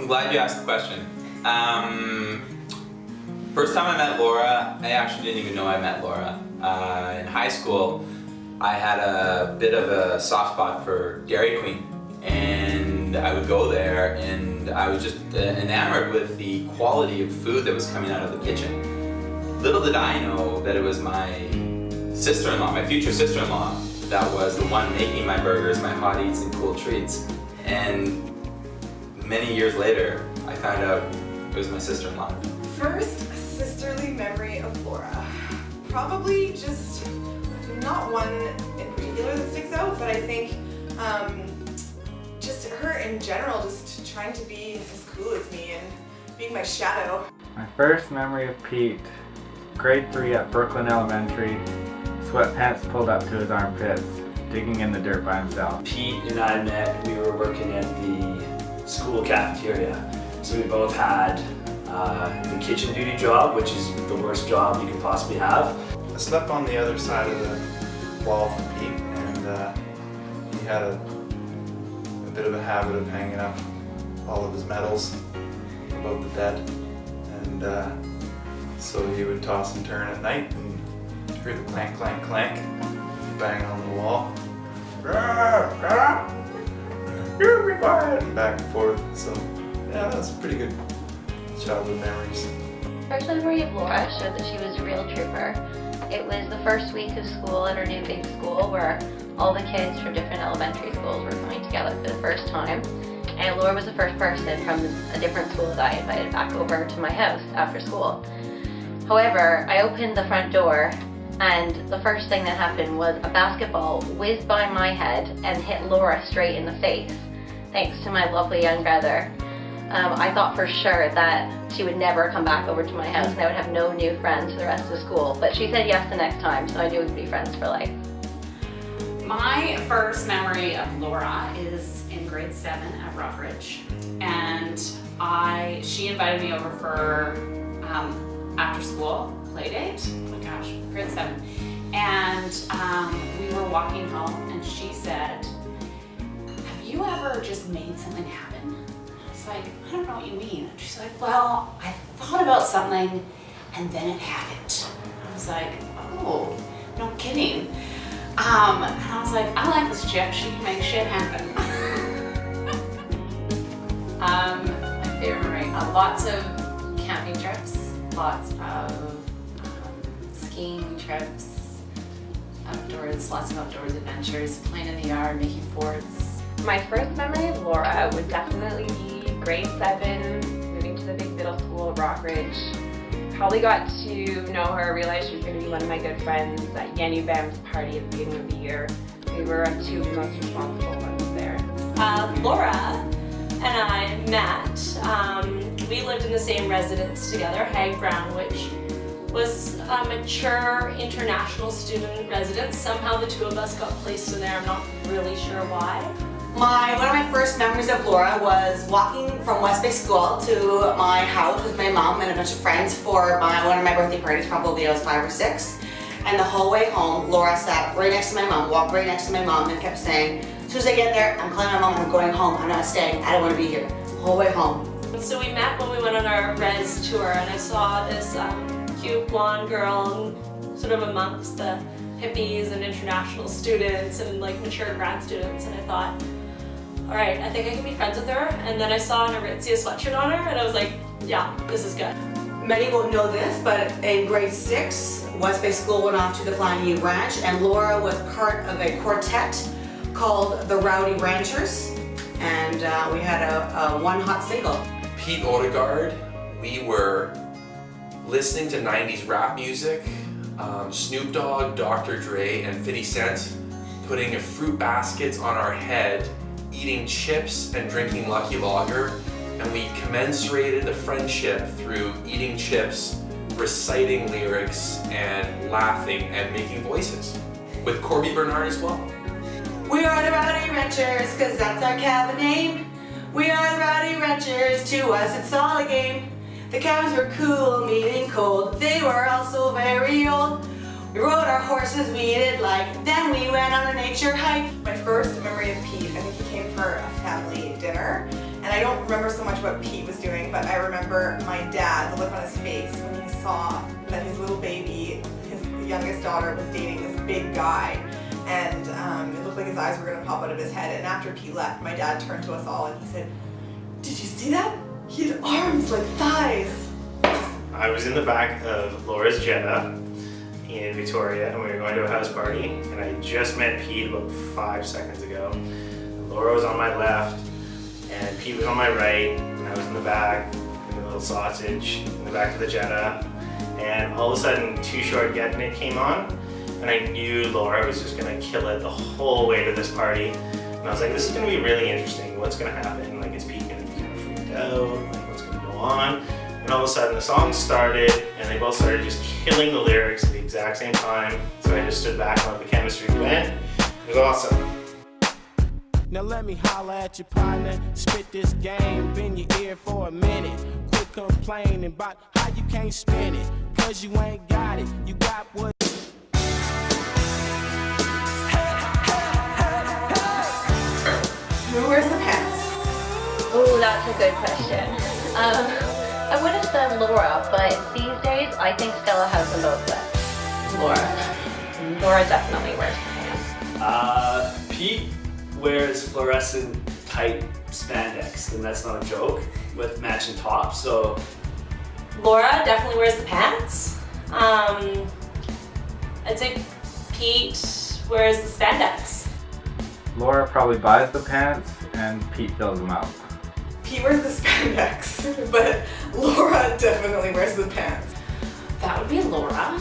I'm glad you asked the question. First time I met Laura, I actually didn't even know I met Laura. In high school, I had a bit of a soft spot for Dairy Queen, and I would go there and I was just enamored with the quality of food that was coming out of the kitchen. Little did I know that it was my sister-in-law, my future sister-in-law, that was the one making my burgers, my hot eats and cool treats. And many years later, I found out it was my sister-in-law. First sisterly memory of Laura. Probably just not one in particular that sticks out, but I think just her in general, just trying to be as cool as me and being my shadow. My first memory of Pete, grade 3 at Brooklyn Elementary, sweatpants pulled up to his armpits, digging in the dirt by himself. Pete and I met, we were working at the school cafeteria. So we both had the kitchen duty job, which is the worst job you could possibly have. I slept on the other side of the wall from Pete, and he had a bit of a habit of hanging up all of his medals above the bed, and so he would toss and turn at night and hear the clank, clank, clank, banging on the wall. You be quiet! And back and forth. So yeah, that's pretty good childhood memories. First memory of Laura showed that she was a real trooper. It was the first week of school at our new big school where all the kids from different elementary schools were coming together for the first time. And Laura was the first person from a different school that I invited back over to my house after school. However, I opened the front door and the first thing that happened was a basketball whizzed by my head and hit Laura straight in the face, thanks to my lovely young brother. I thought for sure that she would never come back over to my house and I would have no new friends for the rest of school, but she said yes the next time, so I knew we'd be friends for life. My first memory of Laura is in grade 7 at Rockridge, and she invited me over for after school play date. Oh my gosh, grade 7. And we were walking home and she said, "Have you ever just made something happen?" I was like, "I don't know what you mean." And she's like, "Well, I thought about something and then it happened." I was like, "Oh, no kidding." And I was like, "I like this chick, she can make shit happen." My favorite memory, lots of camping trips, lots of skiing trips, outdoors, lots of outdoors adventures, playing in the yard, making forts. My first memory of Laura would definitely be grade 7, moving to the big middle school at Rockridge. Probably got to know her, realized she was going to be one of my good friends at Yanny Bam's party at the beginning of the year. We were 2 of the most responsible ones there. Laura and I met. We lived in the same residence together, Hag Brown, which was a mature international student residence. Somehow the two of us got placed in there, I'm not really sure why. One of my first memories of Laura was walking from West Bay School to my house with my mom and a bunch of friends for one of my birthday parties, probably I was 5 or 6. And the whole way home, Laura sat right next to my mom, walked right next to my mom and kept saying, "As soon as I get there, I'm calling my mom, I'm going home, I'm not staying, I don't want to be here." The whole way home. So we met when we went on our res tour and I saw this cute blonde girl sort of amongst the hippies and international students and like mature grad students, and I thought, all right, I think I can be friends with her. And then I saw an Aritzia sweatshirt on her and I was like, yeah, this is good. Many won't know this, but in grade 6, West Bay School went off to the Flying U Ranch and Laura was part of a quartet called the Rowdy Ranchers, and we had a one hot single. Pete Odegaard, we were listening to 90s rap music, Snoop Dogg, Dr. Dre, and 50 Cent, putting fruit baskets on our head, eating chips and drinking Lucky Lager, and we commensurated the friendship through eating chips, reciting lyrics, and laughing and making voices, with Corby Bernard as well. We are the Rowdy Ranchers, cause that's our cabin name. We are the Rowdy Ranchers, to us it's all a game. The cabins were cool, meaning cold, they were also very old. We rode our horses, we did like, then we went on a nature hike. My first memory of Pete, I think he came for a family dinner, and I don't remember so much what Pete was doing, but I remember my dad, the look on his face when he saw that his little baby, his youngest daughter, was dating this big guy. And it looked like his eyes were going to pop out of his head. And after Pete left, my dad turned to us all and he said, "Did you see that? He had arms like thighs." I was in the back of Laura's Jetta in Victoria, and we were going to a house party, and I just met Pete about 5 seconds ago. Laura was on my left, and Pete was on my right, and I was in the back, in the little sausage, in the back of the Jetta, and all of a sudden, Too Short Getting It came on, and I knew Laura was just gonna kill it the whole way to this party, and I was like, this is gonna be really interesting. What's gonna happen? Like, is Pete gonna be kind of freaked out? Like, what's gonna go on? And all of a sudden the song started and they both started just killing the lyrics at the exact same time. So I just stood back and let the chemistry win. It was awesome. Now let me holler at your partner, spit this game, bend your ear for a minute. Quit complaining about how you can't spin it, cause you ain't got it, you got what. Who wears the pants? Oh, that's a good question. I would have said Laura, but these days I think Stella has them both wet. Laura definitely wears pants. Pete wears fluorescent type spandex, and that's not a joke, with matching tops, so. Laura definitely wears the pants. I'd say Pete wears the spandex. Laura probably buys the pants and Pete fills them out. Pete wears the spandex, but Laura definitely wears the pants. That would be Laura.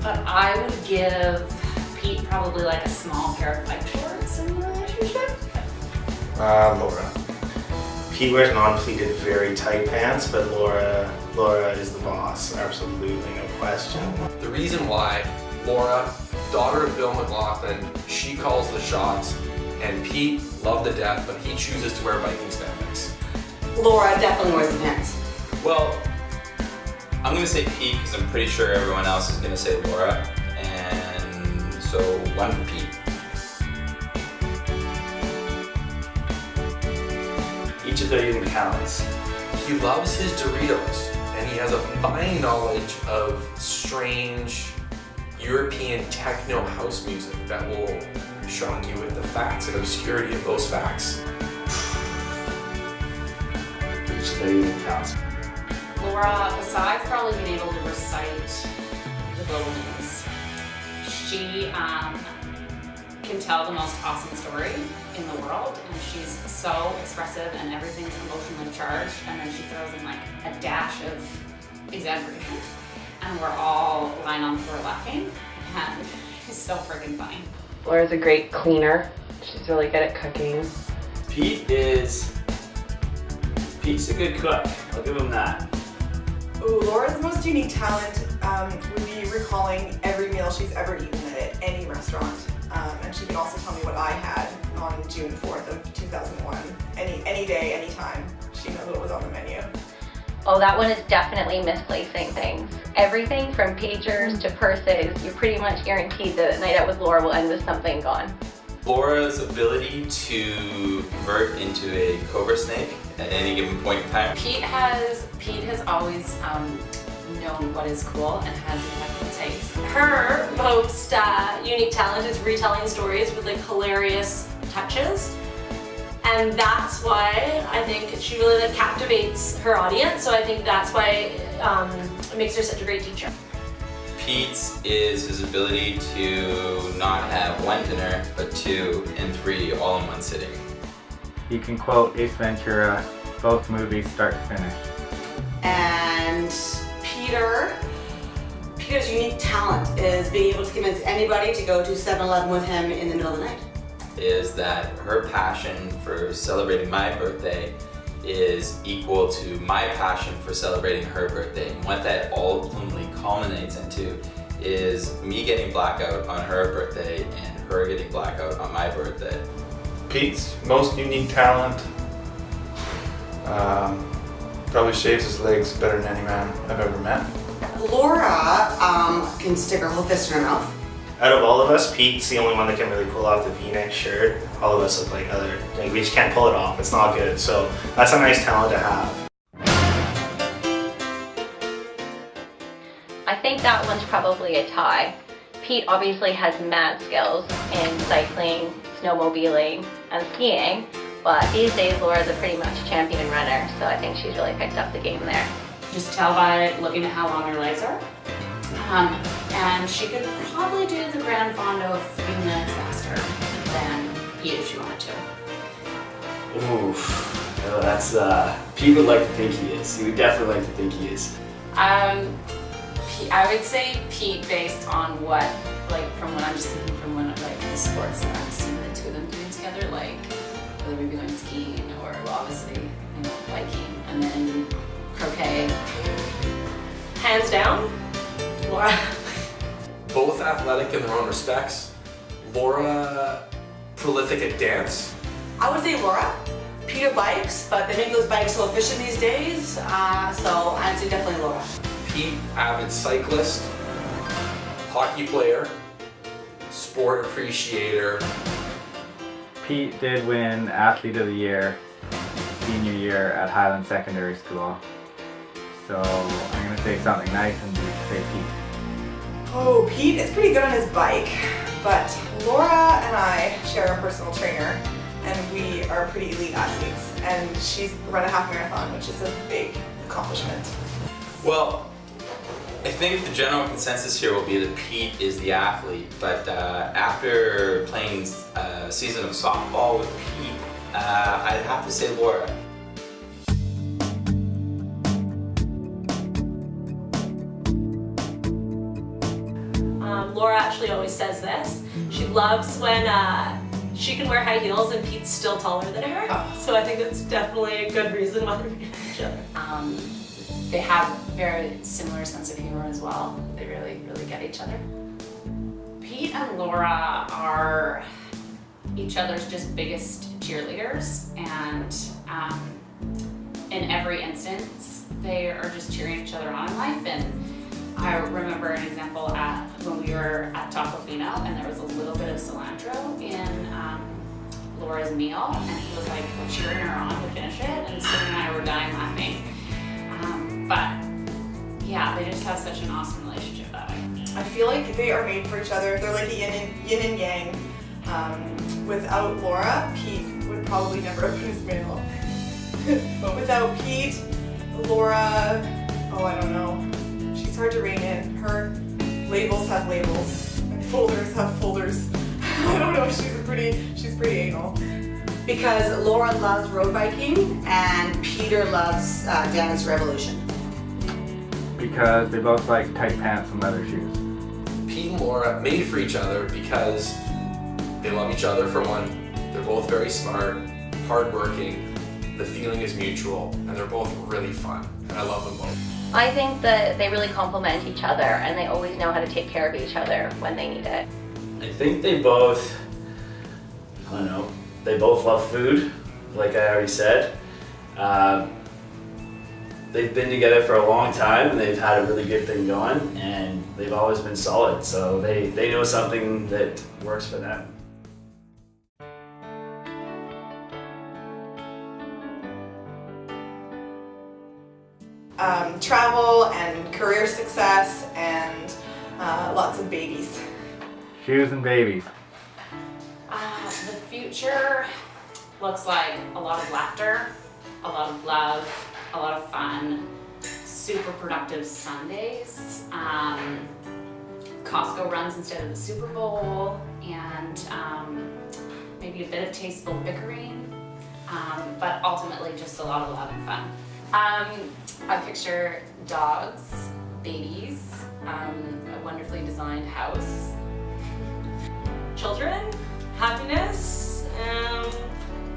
But I would give Pete probably like a small pair of bike shorts in the relationship. Laura. Pete wears non-pleated, very tight pants, but Laura is the boss, absolutely, no question. The reason why Laura, daughter of Bill McLaughlin, she calls the shots, and Pete, loved to death, but he chooses to wear biking spandex. Laura definitely wears the pants. Well, I'm gonna say Pete because I'm pretty sure everyone else is gonna say Laura, and so one for Pete. Each of their unique talents. He loves his Doritos, and he has a fine knowledge of strange European techno house music that will shock you with the facts and obscurity of those facts. Each of their unique talents. Laura, besides probably being able to recite the Bolognese, she can tell the most awesome story in the world, and she's so expressive and everything's emotionally charged, and then she throws in like a dash of exaggeration, and we're all lying on the floor laughing, and she's so freaking funny. Laura's a great cleaner. She's really good at cooking. Pete's a good cook. I'll give him that. Ooh, Laura's most unique talent would be recalling every meal she's ever eaten at any restaurant. And she can also tell me what I had on June 4th of 2001. Any day, anytime. She knows what was on the menu. Oh, that one is definitely misplacing things. Everything from pagers to purses, you're pretty much guaranteed that a night out with Laura will end with something gone. Laura's ability to convert into a cobra snake at any given point in time. Pete has always known what is cool and has impeccable taste. Her most unique talent is retelling stories with like hilarious touches. And that's why I think she really like captivates her audience. So I think that's why it makes her such a great teacher. Pete's is his ability to not have one dinner, but 2 and 3 all in one sitting. He can quote Ace Ventura, both movies start to finish. And Peter's unique talent is being able to convince anybody to go to 7-Eleven with him in the middle of the night. Is that her passion for celebrating my birthday is equal to my passion for celebrating her birthday. And what that ultimately culminates into is me getting blackout on her birthday and her getting blackout on my birthday. Pete's most unique talent probably shaves his legs better than any man I've ever met. Laura can stick her whole fist in her mouth. Out of all of us, Pete's the only one that can really pull off the V-neck shirt. All of us look like we just can't pull it off. It's not good. So that's a nice talent to have. I think that one's probably a tie. Pete obviously has mad skills in cycling, snowmobiling, and skiing, but these days Laura's a pretty much champion runner, so I think she's really picked up the game there. Just tell by looking at how long her legs are. And she could probably do the Grand Fondo a few minutes faster than Pete if she wanted to. Oof. No, that's Pete would like to think he is. He would definitely like to think he is. I would say Pete based on what, like from what I'm just thinking from when like the sports that I've seen the two of them doing together, like whether we be going skiing or well, obviously, you know, biking and then croquet. Hands down, Laura. Both athletic in their own respects. Laura, prolific at dance. I would say Laura. Peter bikes, but they make those bikes so efficient these days. So I'd say definitely Laura. Pete, avid cyclist, hockey player, sport appreciator. Pete did win Athlete of the Year senior year at Highland Secondary School. So I'm going to say something nice and say Pete. Oh, Pete is pretty good on his bike, but Laura and I share a personal trainer, and we are pretty elite athletes, and she's run a half marathon, which is a big accomplishment. Well, I think the general consensus here will be that Pete is the athlete, but after playing a season of softball with Pete, I'd have to say Laura. Laura actually always says this. She loves when she can wear high heels and Pete's still taller than her. So I think that's definitely a good reason why they're with each other. They have very similar sense of humor as well. They really, really get each other. Pete and Laura are each other's just biggest cheerleaders, and in every instance, they are just cheering each other on in life. And I remember an example when we were at Tacofino, and there was a little bit of cilantro in Laura's meal, and he was like cheering her on to finish it, and Steve and I were dying laughing. But yeah, they just have such an awesome relationship that way. I feel like they are made for each other. They're like a yin and yang. Without Laura, Pete would probably never open his mail. But without Pete, Laura, I don't know. She's hard to rein in. Her labels have labels, and folders have folders. I don't know. She's pretty anal. Because Laura loves road biking and Peter loves Dance Revolution. Because they both like tight pants and leather shoes. Pete and Laura made for each other because they love each other for one. They're both very smart, hardworking. The feeling is mutual, and they're both really fun. And I love them both. I think that they really complement each other, and they always know how to take care of each other when they need it. I think they both, they both love food, like I already said. They've been together for a long time, and they've had a really good thing going, and they've always been solid, so they know something that works for them. Travel and career success and lots of babies. Shoes and babies. The future looks like a lot of laughter, a lot of love, a lot of fun, super productive Sundays, Costco runs instead of the Super Bowl, and maybe a bit of tasteful bickering, but ultimately just a lot of love and fun. I picture dogs, babies, a wonderfully designed house, Children, happiness,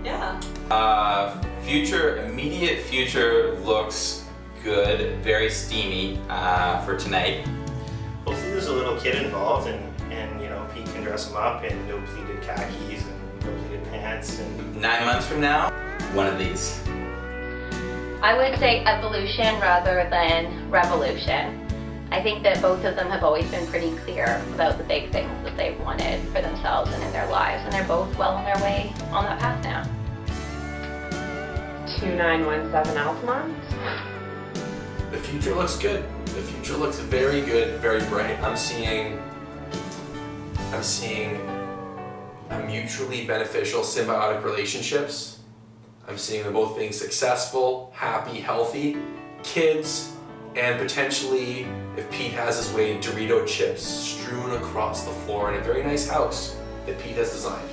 yeah. Immediate future looks good, very steamy for tonight. Hopefully there's a little kid involved, and Pete can dress him up in no pleated khakis and no pleated pants. And 9 months from now, one of these. I would say evolution rather than revolution. I think that both of them have always been pretty clear about the big things that they've wanted for themselves and in their lives, and they're both well on their way on that path now. 2917 Altamont. The future looks good. The future looks very good, very bright. I'm seeing a mutually beneficial symbiotic relationships. I'm seeing them both being successful, happy, healthy, kids, and potentially, if Pete has his way, Dorito chips strewn across the floor in a very nice house that Pete has designed.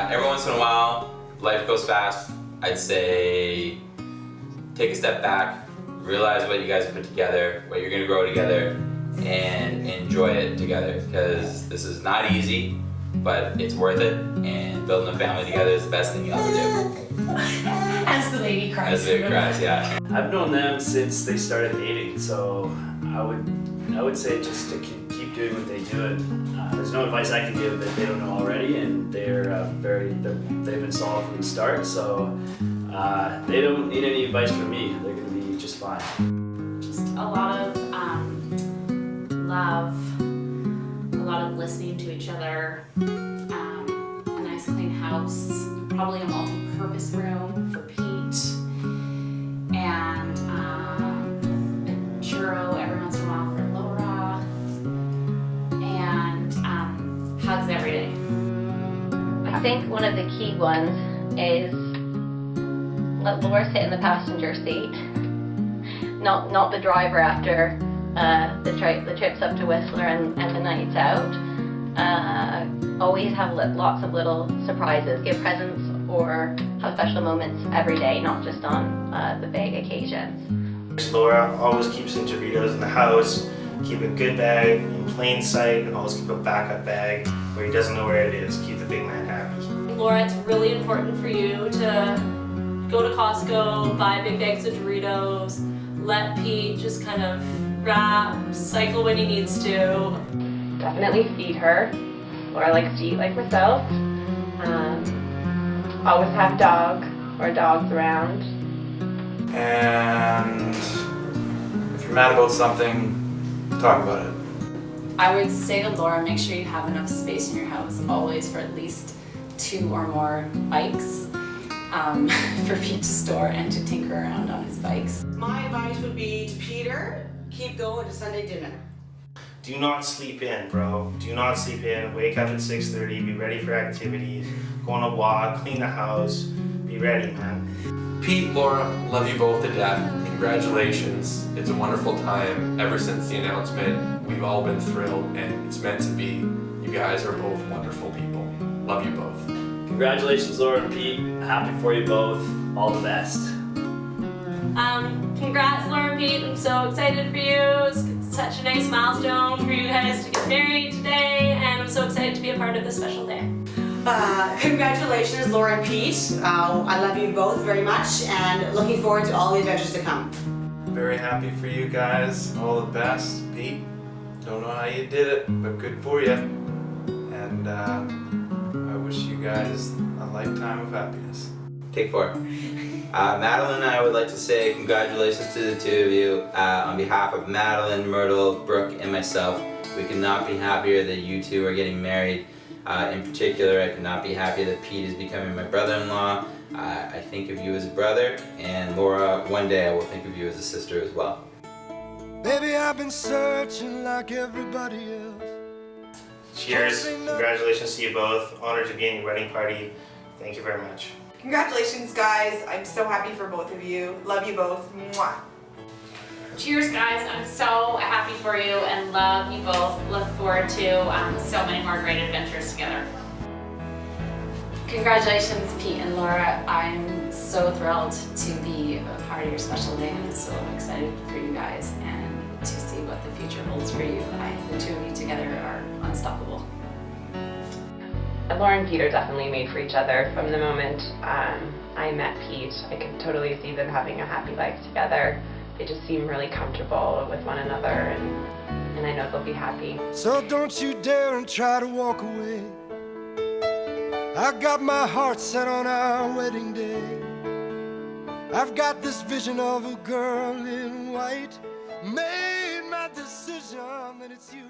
Every once in a while, life goes fast. I'd say take a step back, realize what you guys have put together, what you're gonna grow together, and enjoy it together, because this is not easy, but it's worth it, and building a family together is the best thing you'll ever do. As the baby cries. As the baby cries, yeah. I've known them since they started dating, so I would say just to keep doing what they do. There's no advice I can give that they don't know already, and they've been solid from the start, so they don't need any advice from me. They're gonna be just fine. Just a lot of love, a lot of listening to each other, a nice clean house, probably a multi-purpose room for Pete, and a churro every once in a while for Laura, and hugs every day. I think one of the key ones is let Laura sit in the passenger seat, not the driver after the trips up to Whistler and the nights out. Always have lots of little surprises, give presents or have special moments every day, not just on the big occasions. Laura always keeps some Doritos in the house, keep a good bag in plain sight, and always keep a backup bag where he doesn't know where it is. Keep the big man happy. Laura, it's really important for you to go to Costco, buy big bags of Doritos, let Pete just kind of cycle when he needs to. Definitely feed her. Laura likes to eat like myself. Always have dogs around. And if you're mad about something, talk about it. I would say to Laura, make sure you have enough space in your house always for at least 2 or more bikes for Pete to store and to tinker around on his bikes. My advice would be to Peter, keep going to Sunday dinner. Do not sleep in, bro. Do not sleep in. Wake up at 6:30, be ready for activities, go on a walk, clean the house, be ready, man. Pete, Laura, love you both to death. Congratulations. It's a wonderful time. Ever since the announcement, we've all been thrilled, and it's meant to be. You guys are both wonderful people. Love you both. Congratulations, Laura and Pete. Happy for you both. All the best. Congrats, Laura and Pete. I'm so excited for you. It's such a nice milestone for you guys to get married today, and I'm so excited to be a part of this special day. Congratulations, Laura and Pete. I love you both very much, and looking forward to all the adventures to come. Very happy for you guys. All the best. Pete, don't know how you did it, but good for you. And I wish you guys a lifetime of happiness. Take 4. Madeline and I would like to say congratulations to the 2 of you. On behalf of Madeline, Myrtle, Brooke, and myself, we could not be happier that you 2 are getting married. In particular, I could not be happier that Pete is becoming my brother-in-law. I think of you as a brother, and Laura, one day I will think of you as a sister as well. Baby, I've been searching like everybody else. Cheers. Congratulations to you both. Honored to be in your wedding party. Thank you very much. Congratulations, guys. I'm so happy for both of you. Love you both. Mwah. Cheers, guys. I'm so happy for you and love you both. Look forward to so many more great adventures together. Congratulations, Pete and Laura. I'm so thrilled to be a part of your special day, and I'm so excited for you guys and to see what the future holds for you. The 2 of you together are unstoppable. Laura and Pete are definitely made for each other. From the moment I met Pete, I could totally see them having a happy life together. They just seem really comfortable with one another, and I know they'll be happy. So don't you dare and try to walk away. I got my heart set on our wedding day. I've got this vision of a girl in white. Made my decision that it's you.